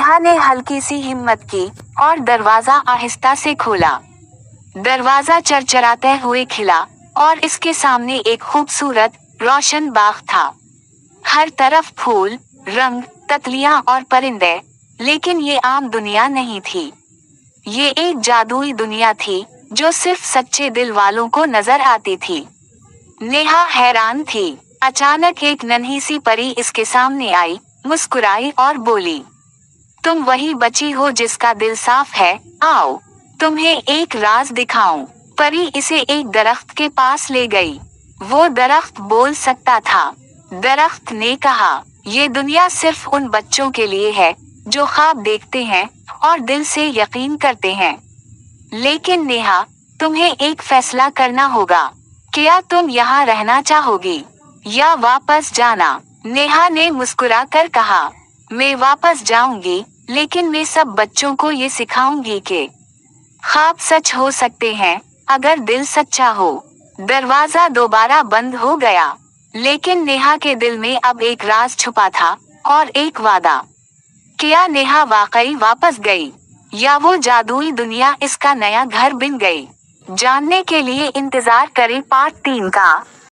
नेहा ने हल्की सी हिम्मत की और दरवाजा आहिस्ता से खोला। दरवाजा चरचराते हुए खिला और इसके सामने एक खूबसूरत रोशन बाग था। हर तरफ फूल, रंग, तितलियां और परिंदे, लेकिन ये आम दुनिया नहीं थी। ये एक जादुई दुनिया थी जो सिर्फ सच्चे दिल वालों को नजर आती थी। नेहा हैरान थी। अचानक एक नन्ही सी परी इसके सामने आई, मुस्कुराई और बोली, तुम वही बची हो जिसका दिल साफ है, आओ तुम्हें एक राज दिखाऊं। परी इसे एक दरख्त के पास ले गई। वो दरख्त बोल सकता था। दरख्त ने कहा, ये दुनिया सिर्फ उन बच्चों के लिए है जो ख्वाब देखते हैं और दिल से यकीन करते हैं। लेकिन नेहा, तुम्हें एक फैसला करना होगा। क्या तुम यहाँ रहना चाहोगी या वापस जाना? नेहा ने मुस्कुराकर कहा, मैं वापस जाऊंगी, लेकिन मैं सब बच्चों को ये सिखाऊंगी कि ख्वाब सच हो सकते हैं अगर दिल सच्चा हो। दरवाजा दोबारा बंद हो गया, लेकिन नेहा के दिल में अब एक राज छुपा था और एक वादा। क्या नेहा वाकई वापस गई या वो जादुई दुनिया इसका नया घर बन गई? जानने के लिए इंतजार करें पार्ट 3 का।